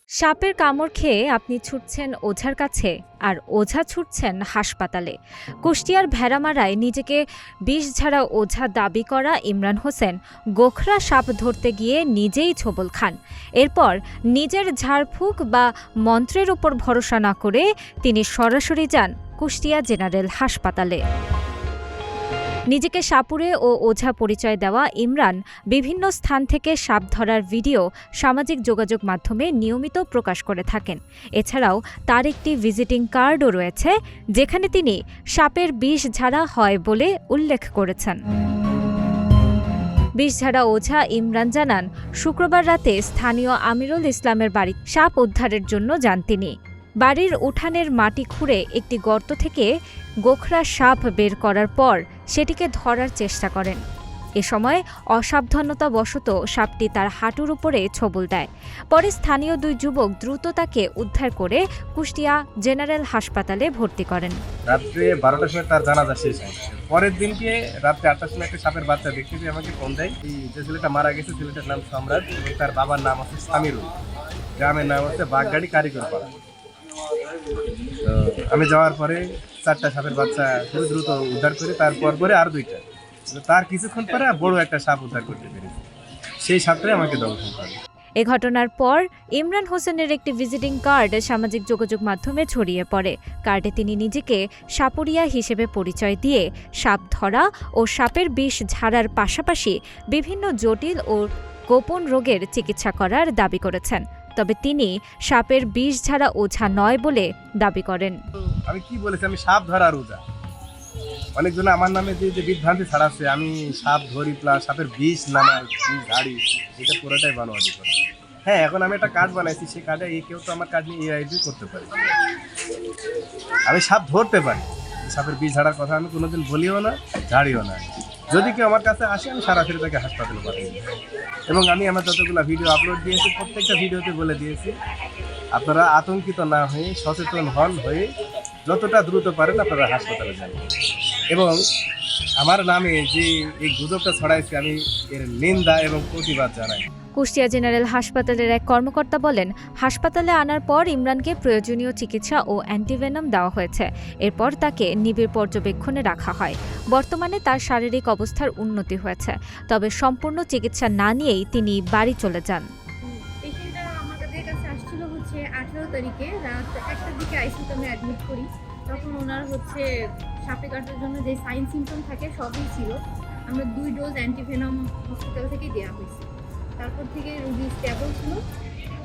সাপের কামড় খেয়ে আপনি ছুটছেন ওঝার কাছে আর ওঝা ছুটছেন হাসপাতালে। কুষ্টিয়ার ভেড়ামারায় নিজেকে বিষঝাড়া ওঝা দাবি করা ইমরান হোসেন গোখরা সাপ ধরতে গিয়ে নিজেই ছোবল খান। এরপর নিজের ঝাড়ফুঁক বা মন্ত্রের ওপর ভরসা না করে তিনি সরাসরি যান কুষ্টিয়া জেনারেল হাসপাতালে। নিজেকে সাপুড়ে ও ওঝা পরিচয় দেওয়া ইমরান বিভিন্ন স্থান থেকে সাপ ধরার ভিডিও সামাজিক যোগাযোগ মাধ্যমে নিয়মিত প্রকাশ করে থাকেন। এছাড়াও তার একটি ভিজিটিং কার্ডও রয়েছে, যেখানে তিনি সাপের বিষ ঝাড়া হয় বলে উল্লেখ করেছেন। বিষঝাড়া ওঝা ইমরান জানান, শুক্রবার রাতে স্থানীয় আমিরুল ইসলামের বাড়ি সাপ উদ্ধারের জন্য যান তিনি। বাড়ির উঠানের মাটি খুঁড়ে একটি গর্ত থেকে গোখরা সাপ বের করার পর সেটিকে ধরার চেষ্টা করেন। এ সময় অসাবধানতাবশত সাপটি তার হাঁটুর উপরে ছোবল দেয়। পরে স্থানীয় দুই যুবক দ্রুত তাকে উদ্ধার করে কুষ্টিয়া জেনারেল হাসপাতালে ভর্তি করেন। রাত্রে 12টার সময় তার জানাজা শেষ হয়। পরের দিনকে রাত্রে 8টার সময় একটা সাপের বাচ্চা দেখতে পেয়ে আমাকে ফোন দেয়। যে ছেলেটা মারা গেছে, ছেলেটার নাম সম্রাট এবং তার বাবার নাম হচ্ছে সামিরুল, গ্রামের নাম হচ্ছে বাগগাড়ি কারিগর পাড়া। তো আমি যাওয়ার পরে 4টা সাপের বাচ্চা খুব দ্রুত উদ্ধার করে তারপরে আর 2টা, তার কিছুক্ষণ পরে বড় একটা সাপ উদ্ধার করতে পেরেছি। সেই সাপটাই আমাকে দংশন করে। এ ঘটনার পর ইমরান হোসেনের একটি ভিজিটিং কার্ড সামাজিক যোগাযোগ মাধ্যমে ছড়িয়ে পড়ে। কার্ডে তিনি নিজেকে সাপুরিয়া হিসেবে পরিচয় দিয়ে সাপ ধরা ও সাপের বিষ ঝাড়ার পাশাপাশি বিভিন্ন জটিল ও গোপন রোগের চিকিৎসা করার দাবি করেছেন। তবে তিনি সাপের বিষ ঝাড়া ওঝা নয় বলে দাবি করেন। আমি কি বলেছি, আমি সাপ ধরার ওঝা। অনেকজন আমার নামে যে বিভ্রান্তি ছড়াচ্ছে, আমি সাপ ধরি প্লাস সাপের বিষ নামাই, বিষ ঝাড়ি, এটা পুরোটাই বানোয়াটি করা। হ্যাঁ, এখন আমি একটা কার্ড বানাইছি, সেই কার্ডে কেউ তো আমার কার্ড নিয়ে এআইডি করতে পারে। আমি সাপ ধরতে পারি, সাপের বিষ ঝাড়ার কথা আমি কোনোদিন বলিও না, ঝাড়িও না। যদি কেউ আমার কাছে আসে, আমি সরাসরি তাকে হাসপাতালে পাঠিয়ে দিই। এবং আমি আমার যতগুলো ভিডিও আপলোড দিয়েছি, প্রত্যেকটা ভিডিওতে বলে দিয়েছি, আপনারা আতঙ্কিত না হয়ে সচেতন হয়ে যতটা দ্রুত পারেন আপনারা হাসপাতালে যান। এবং আমার নামে যে এই গুজবটা ছড়াইছে, আমি এর নিন্দা এবং প্রতিবাদ জানাই। কুষ্টিয়া জেনারেল হাসপাতালের এক কর্মকর্তা বলেন, হাসপাতালে আনার পর ইমরানকে প্রয়োজনীয় চিকিৎসা ও অ্যান্টিভেনম দেওয়া হয়েছে। এরপর তাকে নিবিড় পর্যবেক্ষণে রাখা হয়। বর্তমানে তার শারীরিক অবস্থার উন্নতি হয়েছে, তবে সম্পূর্ণ চিকিৎসা না নিয়েই তিনি বাড়ি চলে যান। পেশেন্টটা আমাদের কাছে আসছিল 18 তারিখে রাত 1টার দিকে আইসিইউতে আমি অ্যাডমিট করি। তখন ওনার সাপে কাটার জন্য যে সাইন সিমটম থাকে সবই ছিল। আমরা 2 ডোজ অ্যান্টিভেনম হসপিটাল থেকেই দেওয়া হয়েছে। তারপর থেকে রোগী স্টেবল ছিল।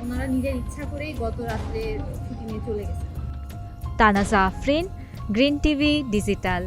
ওনারা নিজের ইচ্ছা করেই গত রাত্রে ছুটি নিয়ে চলে গেছে। তানাজা আফরিন, গ্রিন টিভি ডিজিটাল।